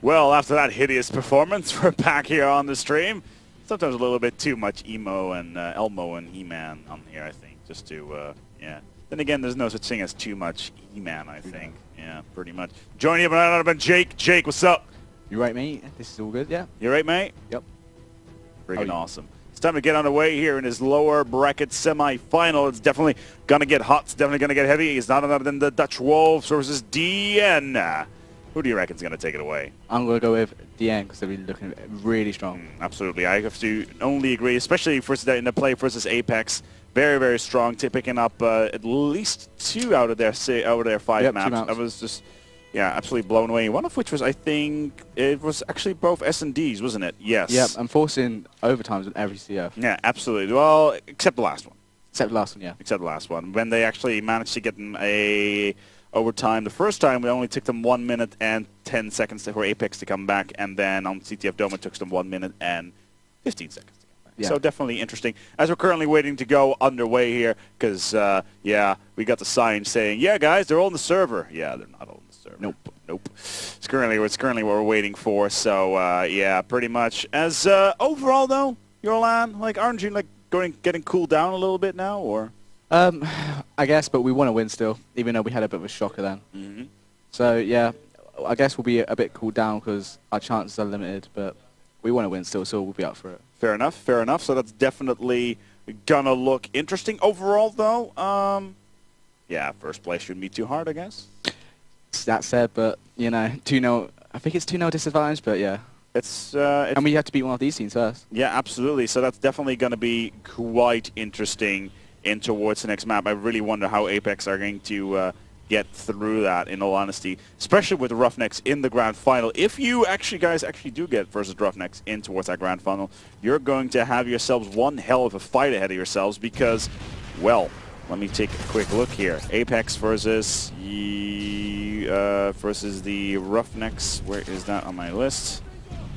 Well, after that hideous performance, we're back here on the stream. Sometimes a little bit too much emo and Elmo and He-Man on here, I think, just to, yeah. Then again, there's no such thing as too much He-Man, I think. Yeah, pretty much. Joining you, but Jake. Jake, what's up? You right, mate? This is all good, yeah? You right, mate? Yep. Freaking awesome. It's time to get underway here in his lower bracket semi-final. It's definitely going to get hot. It's definitely going to get heavy. It's not other than the DutchWolves versus DN. Who do you reckon is going to take it away? I'm going to go with DN because they're really looking really strong. Absolutely. I have to only agree, especially in the play versus Apex. Very, very strong. Picking up at least 2 out of their 5 maps. I was just, yeah, absolutely blown away. One of which was, I think, it was actually both S&Ds, wasn't it? Yes. Yep, I'm forcing overtimes with every CF. Yeah, absolutely. Well, except the last one. Except the last one, yeah. Except the last one. When they actually managed to get in a overtime. The first time, we only took them 1 minute and 10 seconds for Apex to come back, and then on CTF Dome, it took them 1 minute and 15 seconds to come back. Yeah. So definitely interesting. As we're currently waiting to go underway here, because, yeah, we got the sign saying, yeah, guys, they're all on the server. Yeah, they're not all on the server. Nope. Nope. It's currently what we're waiting for, so, yeah, pretty much. As, overall, though, Yorlan, like, aren't you, like, getting cooled down a little bit now, or? I guess, but we want to win still, even though we had a bit of a shocker then. Mm-hmm. So, yeah, I guess we'll be a bit cooled down because our chances are limited, but we want to win still, so we'll be up for it. Fair enough, fair enough. So that's definitely gonna look interesting. Overall, though, yeah, first place shouldn't be too hard, I guess. That said, but, you know, 2-0, I think it's 2-0 disadvantage, but yeah. It's and we have to beat one of these teams first. Yeah, absolutely. So that's definitely going to be quite interesting in towards the next map. I really wonder how Apex are going to get through that, in all honesty, especially with the Roughnecks in the grand final. If you guys do get versus Roughnecks in towards that grand final, you're going to have yourselves one hell of a fight ahead of yourselves because, well, let me take a quick look here. Apex versus the Roughnecks. Where is that on my list?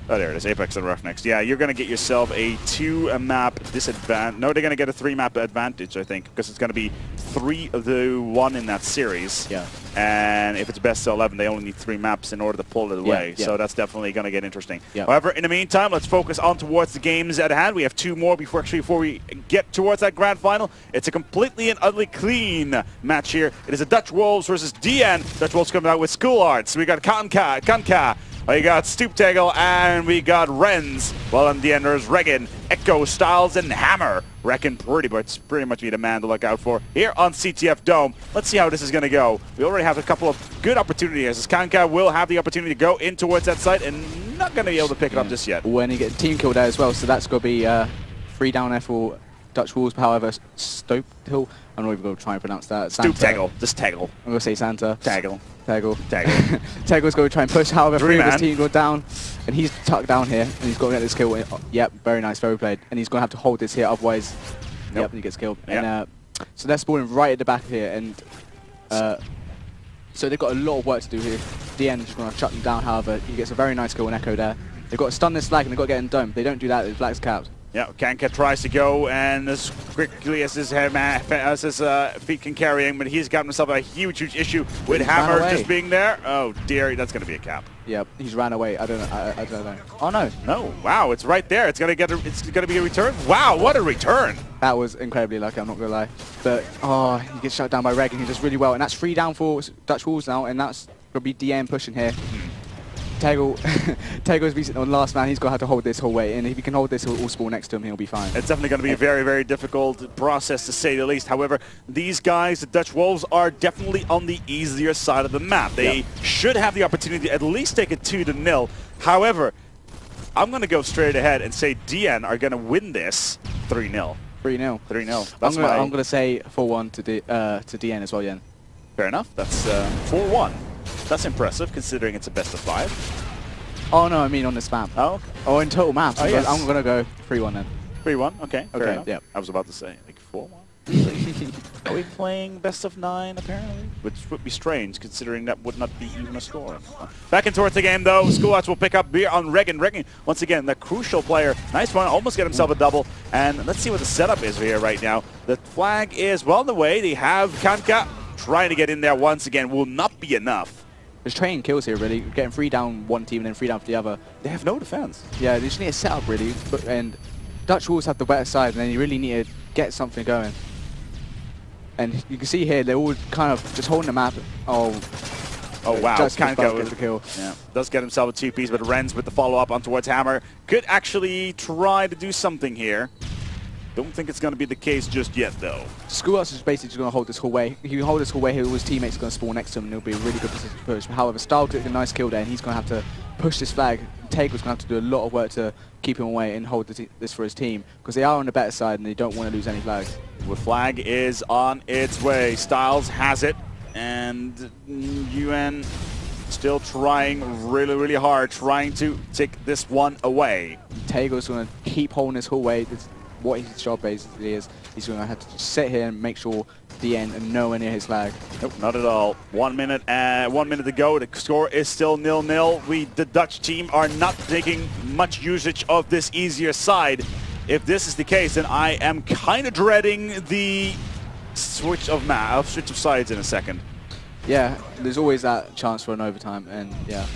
Oh, there it is, Apex and Roughnecks. Yeah, you're going to get yourself a 2-map disadvantage. No, they're going to get a 3-map advantage, I think, because it's going to be 3-1 in that series. Yeah. And if it's best of 11, they only need 3 maps in order to pull it away. Yeah. So that's definitely going to get interesting. Yeah. However, in the meantime, let's focus on towards the games at hand. We have 2 more before we get towards that grand final. It's a completely and utterly clean match here. It is a DutchWolves versus DN. DutchWolves coming out with School Arts. We got Kanka. We got Stooptegel and we got Renz. Well, on the end there's Regan, Echo, Styles, and Hammer. Reckon pretty much be the man to look out for here on CTF Dome. Let's see how this is going to go. We already have a couple of good opportunities. As Kanka will have the opportunity to go in towards that site and not going to be able to pick it up just yet. When he gets team killed there as well, so that's going to be 3 down there for DutchWolves. However, Stooptegel, I'm not even going to try and pronounce that. Stooptegel, just Tegel. I'm going to say Santa. Tegel. Tegel's going to try and push. However, 3 of his team go down, and he's tucked down here, and he's going to get this kill. Yep, very nice, very played. And he's going to have to hold this here, otherwise, yep, he gets killed. Yep. And so they're spawning right at the back here, and so they've got a lot of work to do here. DN is just going to shut them down. However, he gets a very nice kill on Echo there. They've got to stun this flag, and they've got to get in dome. They don't do that. The flag's capped. Yeah, Kanka tries to go, and as quickly as his feet can carry him, but he's got himself a huge issue with Hammer just being there. Oh dear, that's going to be a cap. Yep, he's ran away. I don't know. Oh no. No, wow, it's right there. It's going to be a return. Wow, what a return. That was incredibly lucky, I'm not going to lie. But, he gets shut down by Regan. He does really well, and that's 3 down for DutchWolves now, and that's going to be DN pushing here. Tegel's on last man. He's going to have to hold this whole way, and if he can hold this, he'll all spawn next to him. He'll be fine. It's definitely going to be a very, very difficult process, to say the least. However, these guys, the DutchWolves, are definitely on the easier side of the map. They should have the opportunity to at least take it 2-0. However, I'm going to go straight ahead and say DN are going to win this 3-0. 3-0. 3-0. I'm going to say 4-1 to DN as well, Yen. Fair enough. That's 4-1. That's impressive, considering it's a best of 5. Oh, no, I mean on this map. Oh, okay. Oh, in total maps. Oh, yes. I'm going to go 3-1 then. 3-1? Okay. Okay, yeah. I was about to say, like, 4-1. Are we playing best of 9, apparently? Which would be strange, considering that would not be even a score. Back in towards the game, though. School Arts will pick up here on Regan. Regan, once again, the crucial player. Nice one. Almost get himself a double. And let's see what the setup is here right now. The flag is well on the way. They have Kanka trying to get in there once again. Will not be enough. There's trading kills here, really. Getting 3 down one team and then 3 down for the other. They have no defense. Yeah, they just need a setup, really. And DutchWolves have the better side, and then you really need to get something going. And you can see here, they're all kind of just holding the map. Oh wow, can't go with the kill. Yeah, does get himself a 2-piece, but Renz with the follow-up on towards Hammer could actually try to do something here. Don't think it's going to be the case just yet, though. Schoolhouse is basically just going to hold this hallway. If you hold this hallway here, all his teammates are going to spawn next to him, and it'll be a really good position to push. However, Style took a nice kill there, and he's going to have to push this flag. Taker's going to have to do a lot of work to keep him away and hold this for his team, because they are on the better side, and they don't want to lose any flags. The flag is on its way. Styles has it, and UN still trying really, really hard, trying to take this one away. Taker's going to keep holding this hallway. What his job basically is, he's going to have to just sit here and make sure the end and nowhere near his flag. Nope, not at all. 1 minute to go. The score is still 0-0. The Dutch team are not taking much usage of this easier side. If this is the case, then I am kind of dreading the switch of sides in a second. Yeah, there's always that chance for an overtime, and yeah.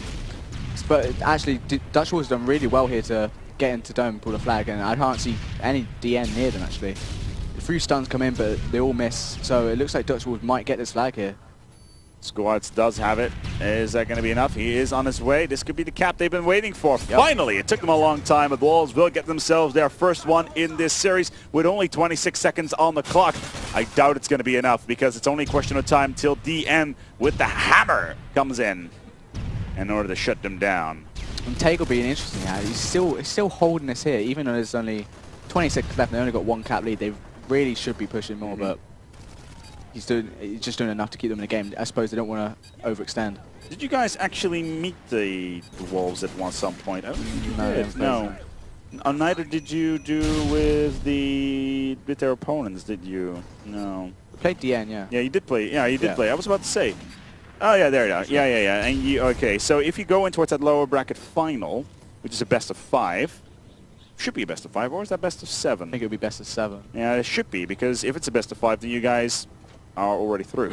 But actually, DutchWolves have done really well here to get into dome and pull the flag, and I can't see any DN near them actually. The 3 stuns come in, but they all miss, so it looks like DutchWolves might get this flag here. Squads does have it. Is that going to be enough? He is on his way. This could be the cap they've been waiting for. Yep. Finally, it took them a long time, but the Wolves will get themselves their first one in this series with only 26 seconds on the clock. I doubt it's going to be enough, because it's only a question of time till DN with the hammer comes in order to shut them down. And Take will be an interesting ad. He's still holding this here, even though there's only 20 seconds left and they only got 1 cap lead. They really should be pushing more, but he's just doing enough to keep them in the game. I suppose they don't want to overextend. Did you guys actually meet the Wolves at some point? I don't think you did. No. Neither did you do with their opponents, did you? No. We played DN, yeah. Yeah, you did play. Yeah, you did play. I was about to say. Oh yeah, there you are. Yeah. And okay, so if you go in towards that lower bracket final, which is a best of 5, should be a best of 5, or is that best of 7? I think it would be best of 7. Yeah, it should be, because if it's a best of 5, then you guys are already through.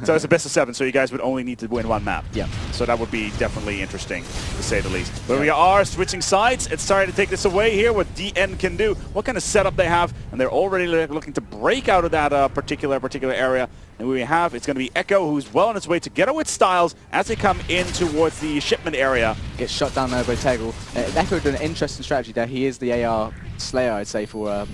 So it's a best of 7, so you guys would only need to win 1 map. Yeah. So that would be definitely interesting, to say the least. But we are switching sides. It's starting to take this away here, what DN can do, what kind of setup they have, and they're already looking to break out of that particular area. And we have, it's going to be Echo, who's well on its way together with Styles as they come in towards the shipment area. Gets shot down there by Tegel. Echo did an interesting strategy there. He is the AR Slayer, I'd say, for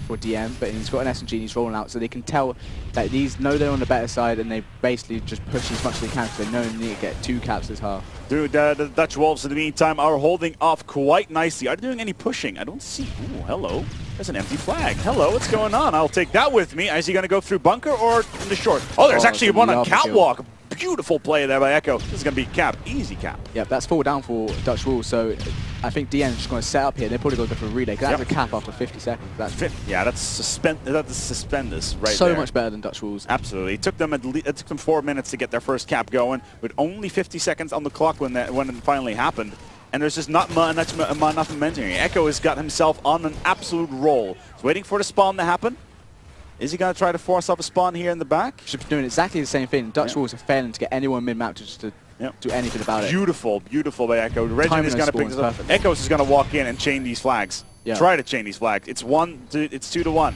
DM, but he's got an SMG and he's rolling out, so they can tell that these know they're on the better side, and they basically just push as much as they can, because they know they need to get 2 caps this half. Dude, the DutchWolves in the meantime are holding off quite nicely. Are they doing any pushing? I don't see. Ooh, hello. There's an empty flag. Hello, what's going on? I'll take that with me. Is he going to go through bunker or in the short? Oh, there's actually one on catwalk. Kill. Beautiful play there by Echo. This is going to be cap. Easy cap. Yep, that's 4 down for DutchWolves, so I think DN is just going to set up here. They're probably going to go for a relay, because that's a cap after 50 seconds. That's suspendous right so there. Much better than DutchWolves. Absolutely. It took them 4 minutes to get their first cap going, with only 50 seconds on the clock when it finally happened. And there's just not enough momentum here. Echo has got himself on an absolute roll. He's waiting for the spawn to happen. Is he going to try to force up a spawn here in the back? Should be doing exactly the same thing. DutchWolves are failing to get anyone mid-map to just do anything about it. Beautiful by Echo. Regin is going to pick this up. Echo's is going to walk in and chain these flags. Yeah. Try to chain these flags. It's 2-1.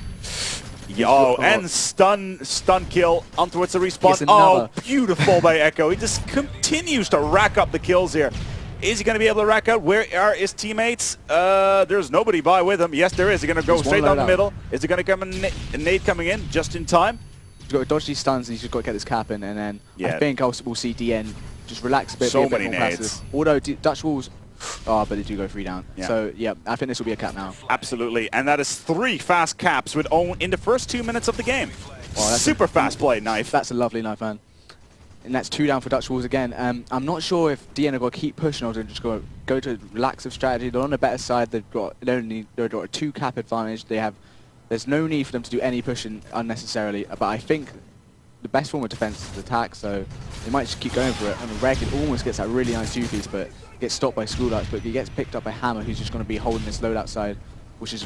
Yo, and stun kill on towards the respawn. Oh, beautiful by Echo. He just continues to rack up the kills here. Is he going to be able to rack out? Where are his teammates? There's nobody by with him. Yes, there is. He's going to go straight down the middle. Is it going to come a nade coming in just in time? He's got to dodge these stuns, and he's just got to get this cap in, and then I think we'll see DN just relax a bit. So many nades. Although DutchWolves, but they do go 3 down. Yeah. So yeah, I think this will be a cap now. Absolutely, and that is 3 fast caps in the first 2 minutes of the game. Oh, that's super fast play, Knife. That's a lovely knife, man. And that's 2 down for DutchWolves again. I'm not sure if DN are going to keep pushing or just go to relaxive strategy. They're on the better side. They've got a 2 cap advantage. There's no need for them to do any pushing unnecessarily. But I think the best form of defense is attack, so they might just keep going for it. I mean, Reg almost gets that really nice 2-piece, but gets stopped by Schoolhouse. But he gets picked up by Hammer, who's just going to be holding this loadout side. which is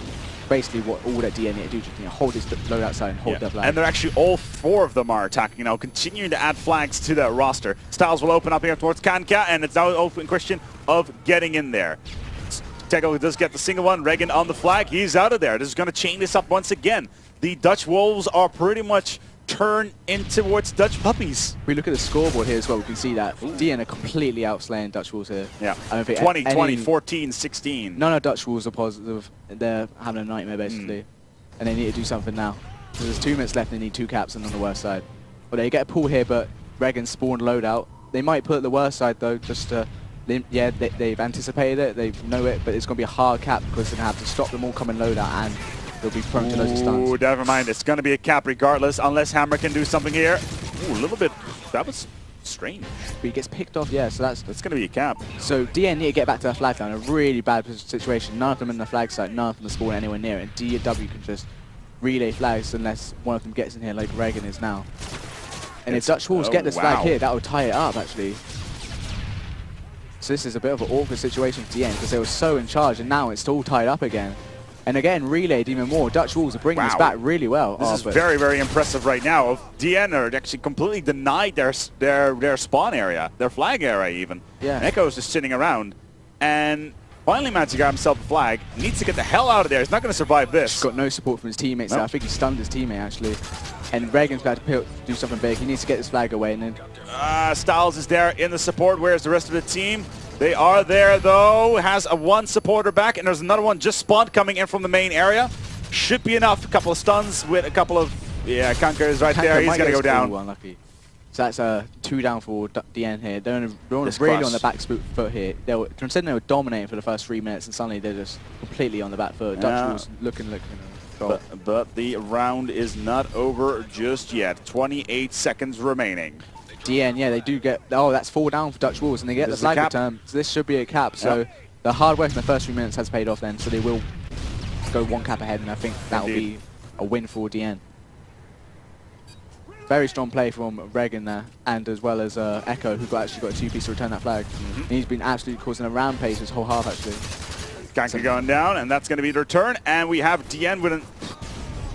basically what all that DN need to do, just hold its load outside and hold their flag. And they're actually, all 4 of them are attacking now, continuing to add flags to that roster. Styles will open up here towards Kanka, and it's now an open question of getting in there. Tego does get the single one. Regan on the flag. He's out of there. This is going to chain this up once again. The Dutch Wolves are pretty much turned in towards Dutch puppies. We look at the scoreboard here as well. We can see that DN are completely outslaying Dutch Wolves here. Yeah. I don't think 20, 20, 14, 16. None of Dutch Wolves are positive. They're having a nightmare basically, and they need to do something now. So there's 2 minutes left. They need 2 caps and on the worst side. Well, they get a pull here, but Regan spawned loadout. They might put the worst side though, just to. Yeah, they've anticipated it, they know it, but it's going to be a hard cap because they're going to have to stop them all coming loadout and they'll be prone to loads of stuns. Ooh, never mind. It's going to be a cap regardless, unless Hammer can do something here. Ooh, a little bit. That was strange. But he gets picked off, yeah, so that's going to be a cap. So DN need to get back to the flag line. A really bad situation. None of them in the flag site, none of them are spawning anywhere near it. And DW can just relay flags unless one of them gets in here like Regan is now. And if Dutch Wolves get this flag here, that will tie it up actually. So this is a bit of an awkward situation for DN because they were so in charge and now it's all tied up again. And again, relayed even more. Dutch Wolves are bringing this back really well. This is very, very impressive right now. DN are actually completely denied their spawn area, their flag area even. Yeah. And Echo's just sitting around. And finally managed to grab himself a flag. Needs to get the hell out of there. He's not going to survive this. He's got no support from his teammates there. I think he stunned his teammate actually. And Regan's about to do something big. He needs to get this flag away and then... Styles is there in the support. Where's the rest of the team? They are there though. Has a 1 supporter back and there's another one just spawned coming in from the main area. Should be enough. A couple of stuns with a couple of... Yeah, Kanka is right there. He's going to go down. Unlucky. So that's a 2 down for DN here. They're really on the back foot here. Considering they were dominating for the first 3 minutes and suddenly they're just completely on the back foot. Dutch Wolves looking. But the round is not over just yet. 28 seconds remaining. DN, yeah, they do get... Oh, that's 4 down for Dutch Wolves, and they get the flag return. So this should be a cap. So the hard work in the first 3 minutes has paid off then. So they will go 1 cap ahead, and I think that will be a win for DN. Very strong play from Regan there, and as well as Echo, who actually got a 2-piece to return that flag. And he's been absolutely causing a rampage this whole half, actually. Kanka going down, and that's going to be the return. And we have DN with an...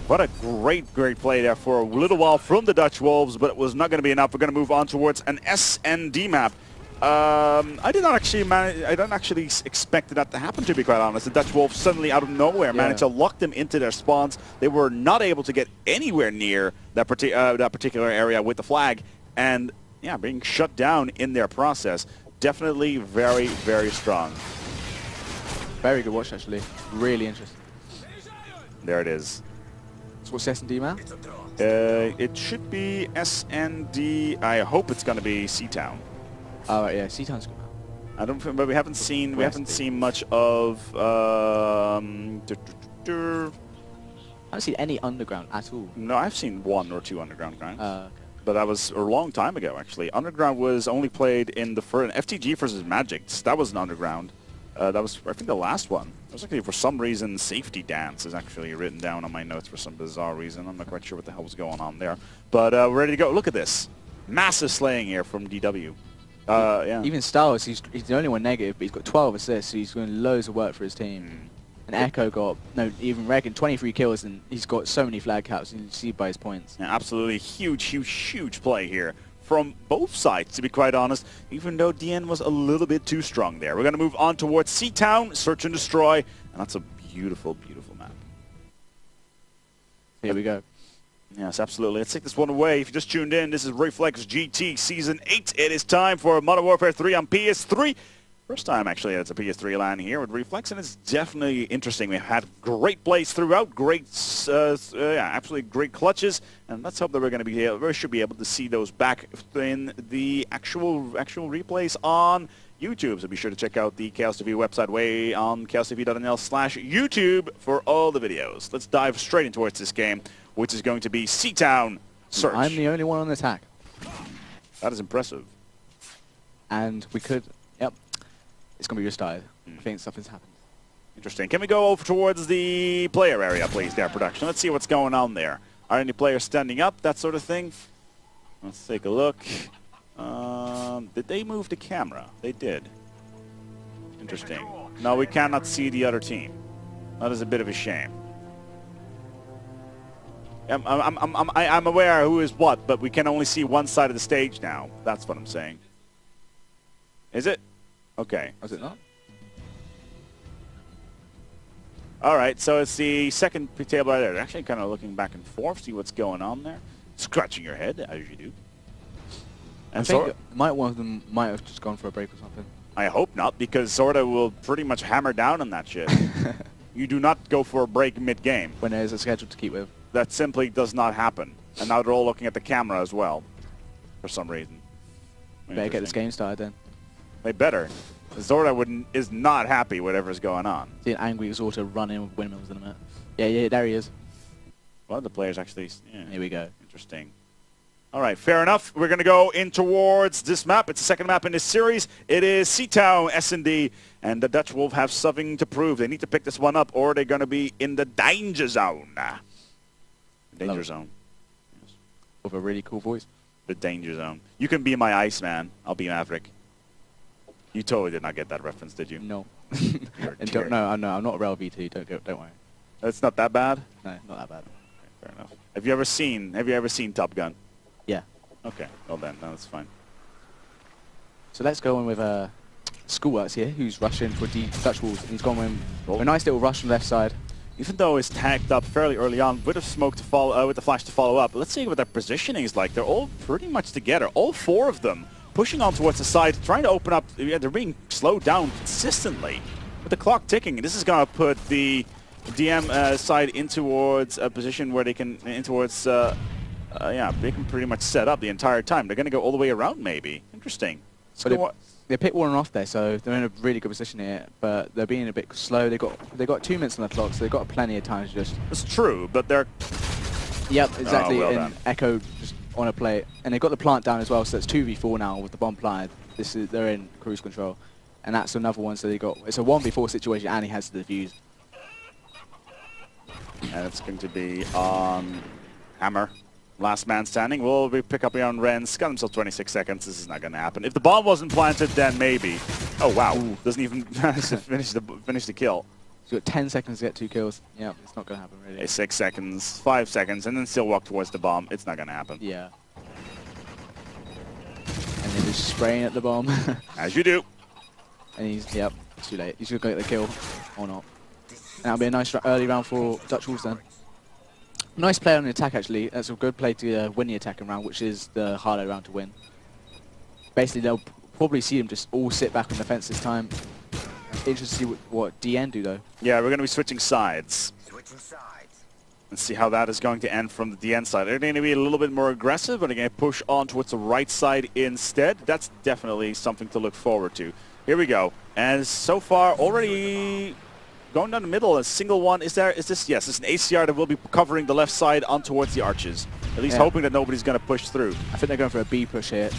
What a great play there for a little while from the Dutch Wolves, but it was not going to be enough. We're going to move on towards an SND map. I didn't actually expect that to happen, to be quite honest. The Dutch Wolves suddenly out of nowhere managed to lock them into their spawns. They were not able to get anywhere near that particular area with the flag, and yeah, being shut down in their process. Definitely very, very strong. Very good watch, actually. Really interesting. There it is. So what's S&D map? It should be SND. I hope it's going to be C-Town. Oh right, yeah, C-Town's good map. I don't. But we haven't seen much of. I haven't seen any underground at all. No, I've seen 1 or 2 underground grind. Okay. But that was a long time ago, actually. Underground was only played in the FTG versus Magic. That was an underground. That was, I think, the last one. It was actually, for some reason, Safety Dance is actually written down on my notes for some bizarre reason. I'm not quite sure what the hell was going on there. But we're ready to go. Look at this. Massive slaying here from DW. Yeah. Even Styles, he's the only one negative, but he's got 12 assists, so he's doing loads of work for his team. And Echo got, even Regan, 23 kills, and he's got so many flag caps, and you see by his points. Yeah, absolutely huge play here from both sides, to be quite honest, even though DN was a little bit too strong there. We're going to move on towards C-Town, Search and Destroy, and that's a beautiful map. Here we go. Yes, absolutely. Let's take this one away. If you just tuned in, this is Reflex GT Season 8. It is time for Modern Warfare 3 on PS3. First time, actually, it's a PS3 LAN here with Reflex, and it's definitely interesting. We've had great plays throughout, absolutely great clutches, and let's hope that we should be able to see those back in the actual replays on YouTube. So be sure to check out the Chaos TV website way on chaostv.nl/YouTube for all the videos. Let's dive straight into towards this game, which is going to be C-Town Search. I'm the only one on attack. That is impressive. And we could, yep. It's going to be restarted. I think something's happened. Interesting. Can we go over towards the player area, please, there, production? Let's see what's going on there. Are any players standing up, that sort of thing? Let's take a look. Did they move the camera? They did. Interesting. No, we cannot see the other team. That is a bit of a shame. I'm aware who is what, but we can only see one side of the stage now. That's what I'm saying. Is it? Okay. Was it not? All right, so it's the second table right there. They're actually kind of looking back and forth, see what's going on there. Scratching your head, as you do. And I think one of them might have just gone for a break or something. I hope not, because Zorda will pretty much hammer down on that shit. You do not go for a break mid-game. When there's a schedule to keep with. That simply does not happen. And now they're all looking at the camera as well, for some reason. Better get this game started then. They better. Zorda is not happy whatever's going on. See an angry Zorda run in with windmills in a minute. Yeah, there he is. Well, the players actually... Yeah, here we go. Interesting. All right, fair enough. We're going to go in towards this map. It's the second map in this series. It is Seatown S&D, and the DutchWolves have something to prove. They need to pick this one up, or they're going to be in the danger zone. Danger zone. Yes. With a really cool voice. The danger zone. You can be my Iceman. I'll be Maverick. You totally did not get that reference, did you? No. And no, I'm not a Rel V2. Don't worry. That's not that bad? No, not that bad. Okay, fair enough. Have you ever seen Top Gun? Yeah. Okay. Well then, no, that's fine. So let's go in with Schoolworks here, who's rushing for the DutchWolves. He's gone with a nice little rush on the left side. Even though it's tagged up fairly early on with a smoke to follow, with the flash to follow up, let's see what their positioning is like. They're all pretty much together. All four of them pushing on towards the side, trying to open up. Yeah, they're being slowed down consistently with the clock ticking. This is going to put the DM side in towards a position where they can, yeah, they can pretty much set up the entire time. They're going to go all the way around, maybe. Interesting. So they picked one off there, so they're in a really good position here. But they're being a bit slow. They got 2 minutes on the clock, so they've got plenty of time to just. It's true, but they're. Yep, exactly. Oh, well and done. Echo just on a play, and they've got the plant down as well. So it's 2v4 now with the bomb planted. They're in cruise control, and that's another one. So it's a 1v4 situation, and he has the defuse. And it's going to be on Hammer. Last man standing. Will we pick up here on Ren's? Got himself 26 seconds. This is not going to happen. If the bomb wasn't planted, then maybe. Oh, wow. Ooh. Doesn't even manage to finish the kill. He's got 10 seconds to get 2 kills. Yeah, it's not going to happen, really. 6 seconds, 5 seconds, and then still walk towards the bomb. It's not going to happen. Yeah. And then just spraying at the bomb. As you do. And it's too late. He's going to get the kill or not. And that'll be a nice early round for DutchWolves then. Nice play on the attack, actually. That's a good play to win the attacking round, which is the harder round to win. Basically, they'll probably see them just all sit back on the fence this time. Interesting to see what DN do, though. Yeah, we're going to be switching sides. Let's see how that is going to end from the DN side. They're going to be a little bit more aggressive, but they're going to push on towards the right side instead. That's definitely something to look forward to. Here we go. And so far, already going down the middle, a single one. Is this? Yes, it's an ACR that will be covering the left side on towards the arches. At least hoping that nobody's going to push through. I think they're going for a B push here,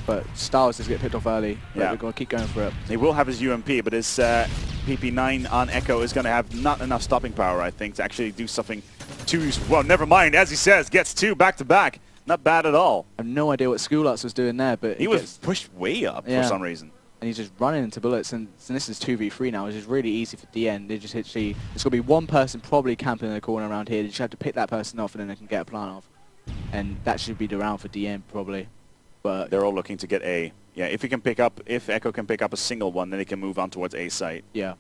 but Styles is going to get picked off early. Yeah. They're going to keep going for it. He will have his UMP, but his PP9 on Echo is going to have not enough stopping power, I think, to actually do something too... Well, never mind. As he says, gets 2 back-to-back. Not bad at all. I have no idea what Schoolworks was doing there, but... He was pushed way up for some reason. And he's just running into bullets, and this is 2v3 now, which is really easy for DN. They just literally... There's going to be one person probably camping in the corner around here. They just have to pick that person off, and then they can get a plant off. And that should be the round for DN, probably. But they're all looking to get A. Yeah, if Echo can pick up a single one, then he can move on towards A site. Yeah.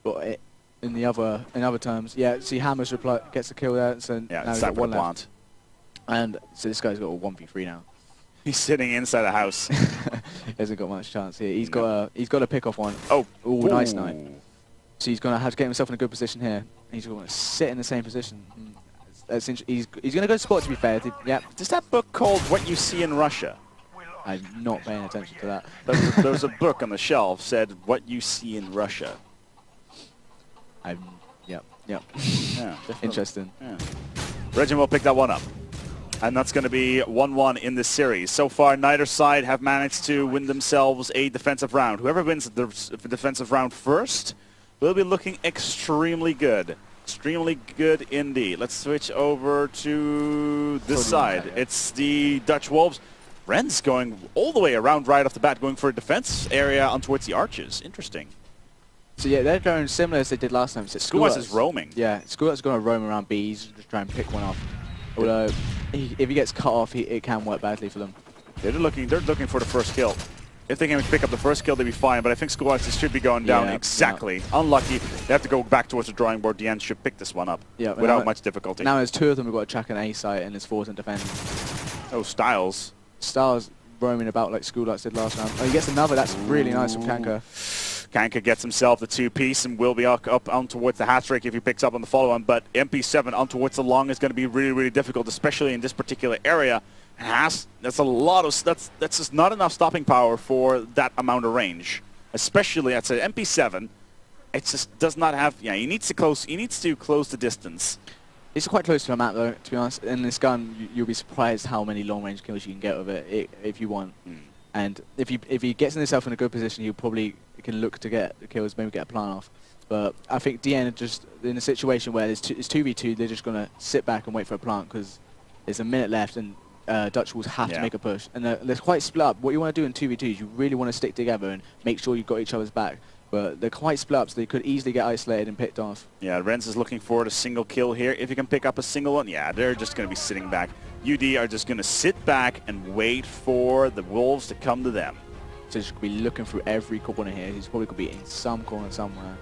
But in other terms, yeah, see Hammer's reply gets a kill there, so yeah, now he's got one left. And so this guy's got a 1v3 now. He's sitting inside a house. He hasn't got much chance here. He's got a pick off one. Oh, ooh, nice night. So he's gonna have to get himself in a good position here. He's gonna sit in the same position. He's gonna go spot, to be fair. Yeah. Is that book called What You See in Russia? I'm not paying attention to that. There's a book on the shelf said What You See in Russia. Yep. Yeah, Interesting. Yeah. Regin will pick that one up. And that's going to be 1-1 in this series. So far, neither side have managed to win themselves a defensive round. Whoever wins the defensive round first will be looking extremely good. Extremely good indeed. Let's switch over to this side. It's the DutchWolves. Ren's going all the way around right off the bat, going for a defense area on towards the arches. Interesting. So yeah, they're going similar as they did last time. So Schoolhouse is roaming. Yeah, Schoolhouse is going to roam around B. He's just trying to pick one off. Although, if he gets cut off, it can work badly for them. They're looking for the first kill. If they can pick up the first kill, they'd be fine. But I think Schoolhouse should be going down exactly. Yeah. Unlucky. They have to go back towards the drawing board. DN should pick this one up without much difficulty. Now there's 2 of them who've got to track an A site, and there's 4 in defense. Oh, Styles. Styles roaming about like Schoolhouse did last round. Oh, he gets another. That's really nice from Kanka. Kanka gets himself the 2-piece and will be up on towards the hat trick if he picks up on the follow-on. But MP7 on towards the long is going to be really, really difficult, especially in this particular area. That's a lot of that's just not enough stopping power for that amount of range. Especially at MP7, it just does not have. Yeah, he needs to close the distance. It's quite close to a map though, to be honest. In this gun, you'll be surprised how many long-range kills you can get with it if you want. And if he gets himself in a good position, he'll probably can look to get the kills, maybe get a plant off. But I think DN are just in a situation where it's 2v2, they're just going to sit back and wait for a plant because there's a minute left and DutchWolves have to make a push. And they're quite split up. What you want to do in 2v2 is you really want to stick together and make sure you've got each other's back. But they're quite split up, so they could easily get isolated and picked off. Yeah, Renz is looking for a single kill here. If he can pick up a single one, yeah, they're just going to be sitting back. UD are just going to sit back and wait for the Wolves to come to them. So he's going to be looking through every corner here. He's probably going to be in some corner somewhere.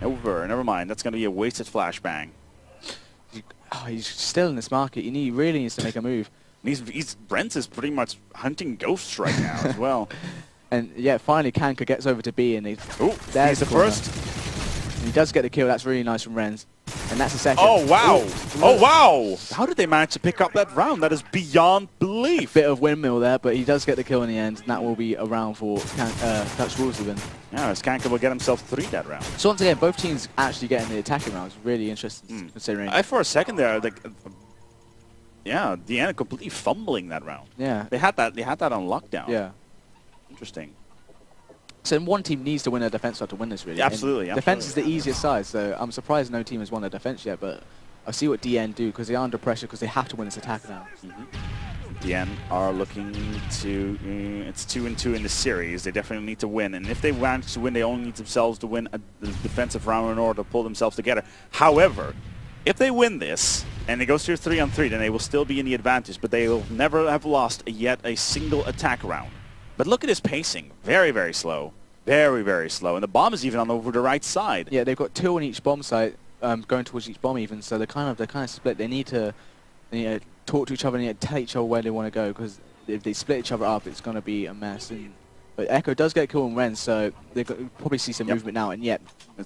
Over, never mind. That's going to be a wasted flashbang. He's still in this market. He really needs to make a move. Brent is pretty much hunting ghosts right now as well. And yeah, finally Kanka gets over to B and he's the first. And he does get the kill. That's really nice from Renz. And that's the second. Oh, wow. Oh, wow. How did they manage to pick up that round? That is beyond belief. Bit of windmill there, but he does get the kill in the end. And that will be a round for DutchWolves to win. Yeah, as Kanka will get himself 3 that round. So once again, both teams actually getting the attacking rounds. Really interesting considering. For a second there, like, yeah, Deanna completely fumbling that round. Yeah. They had that on lockdown. Yeah. Interesting. So one team needs to win their defense to win this, really. Yeah, absolutely. Defense is the easiest side, so I'm surprised no team has won their defense yet, but I'll see what DN do, because they're under pressure, because they have to win this attack now. DN are looking to, it's 2-2 in the series. They definitely need to win, and if they want to win, they only need themselves to win a defensive round in order to pull themselves together. However, if they win this, and it goes to a 3-on-3, then they will still be in the advantage, but they will never have lost yet a single attack round. But look at his pacing. Very, very slow. Very, very slow. And the bomb is even on over the right side. Yeah, they've got 2 on each bomb site, going towards each bomb even, so they're kind of split. They need to talk to each other and tell each other where they want to go, because if they split each other up, it's going to be a mess. But Echo does get a kill on Ren, so they'll probably see some movement now. And yet,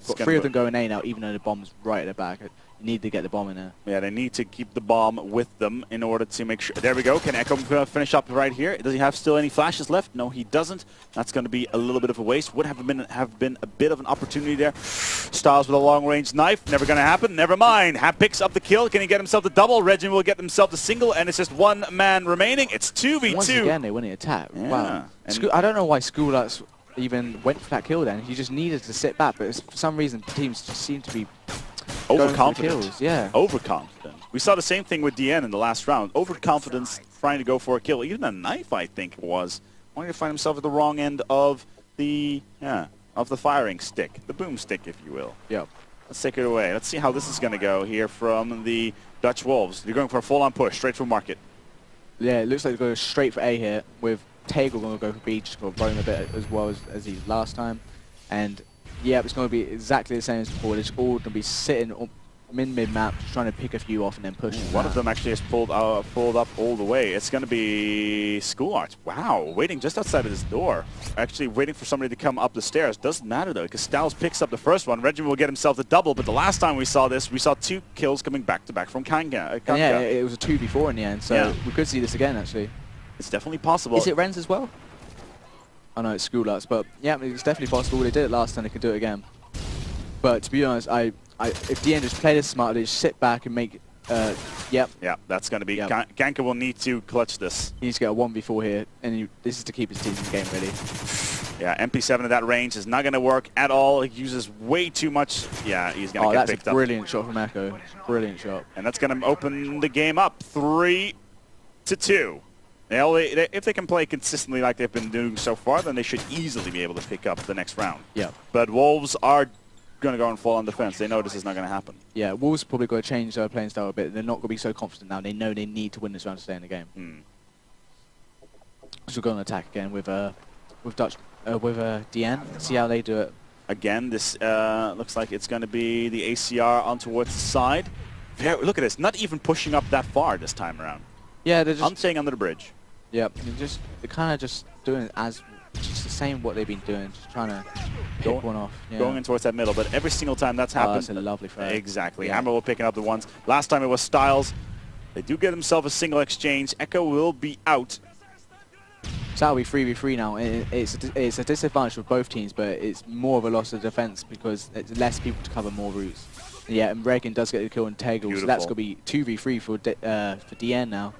got 3 of them going A now, even though the bomb's right at the back. You need to get the bomb in there. Yeah, they need to keep the bomb with them in order to make sure. There we go. Can Echo finish up right here? Does he have still any flashes left? No, he doesn't. That's going to be a little bit of a waste. Would have been a bit of an opportunity there. Styles with a long-range knife. Never going to happen. Never mind. Picks up the kill. Can he get himself the double? Regin will get himself the single, and it's just 1 man remaining. It's 2v2. Once again, they win the attack. Yeah. Wow. I don't know why Schoolhouse even went for that kill then. He just needed to sit back, but for some reason, teams just seem to be overconfident. Yeah. Overconfident. We saw the same thing with DN in the last round. Overconfidence, trying to go for a kill. Even a knife, I think it was. Wanting to find himself at the wrong end of the firing stick. The boomstick, if you will. Yep. Let's take it away. Let's see how this is going to go here from the DutchWolves. They're going for a full-on push, straight for market. Yeah, it looks like they're going straight for A here, with Tegel going to go for B, just going to roam a bit as well as he did last time. And yeah, it's going to be exactly the same as before. It's all going to be sitting mid-map, just trying to pick a few off and then push. One of them actually has pulled up all the way. It's going to be Schoolhouse. Wow, waiting just outside of this door. Actually waiting for somebody to come up the stairs. Doesn't matter though, because Styles picks up the first one. Regin will get himself the double, but the last time we saw this, we saw 2 kills coming back-to-back from Kanka. Yeah, it was a 2v4 in the end, so we could see this again actually. It's definitely possible. Is it Renz as well? I know it's Schoolhouse, but yeah, it's definitely possible. They did it last time, they could do it again. But to be honest, if DN just play this smartly, just sit back and make, Yeah, that's going to be, Kanka will need to clutch this. He needs to get a 1v4 here, and this is to keep his team in the game ready. Yeah, MP7 at that range is not going to work at all. He uses way too much. Yeah, he's going to get picked up. That's a brilliant shot from Echo. Brilliant shot. And that's going to open the game up. 3-2. If they can play consistently like they've been doing so far, then they should easily be able to pick up the next round. Yeah. But Wolves are going to go and fall on defense. They know this is not going to happen. Yeah, Wolves probably got to change their playing style a bit. They're not going to be so confident now. They know they need to win this round to stay in the game. So we're going to attack again with DN. See how they do it. Again, this looks like it's going to be the ACR on towards the side. Look at this, not even pushing up that far this time around. Yeah, they're just... I'm staying under the bridge. Yeah, they're kind of just doing it as just the same what they've been doing, just trying to pick one off. Yeah. Going in towards that middle, but every single time that's happened... That's a lovely throw. Exactly. Yeah. Hammer will picking up the ones. Last time it was Styles. They do get themselves a single exchange. Echo will be out. So that'll be 3v3 now. It's a disadvantage for both teams, but it's more of a loss of defense because it's less people to cover more routes. Yeah, and Regan does get the kill on Tegel, so that's going to be 2v3 for DN now.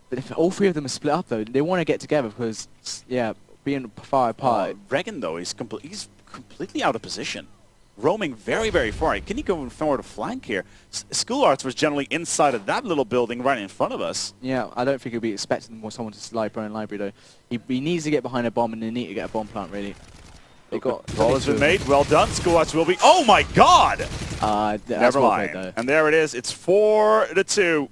But if all three of them are split up, though, they want to get together because, yeah, being far apart... Regan, though, he's completely out of position. Roaming very, very far. Can he go forward to flank here? School Arts was generally inside of that little building right in front of us. Yeah, I don't think he'll be expecting someone to slide prone in library, though. He needs to get behind a bomb, and they need to get a bomb plant, really. Ball has been made. Well done. School Arts will be... Oh, my God! Never mind. Played, and there it is. It's 4-2.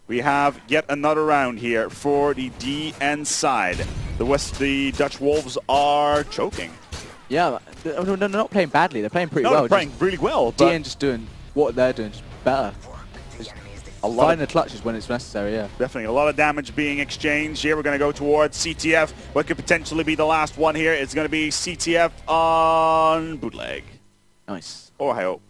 We have yet another round here for the DN side. The Dutch Wolves are choking. Yeah, they're not playing badly. They're playing pretty well. They're playing really well. DN just doing what they're doing, just better. Just find the clutches when it's necessary, yeah. Definitely. A lot of damage being exchanged here. We're going to go towards CTF. What could potentially be the last one here is going to be CTF on bootleg. Nice. Or I hope.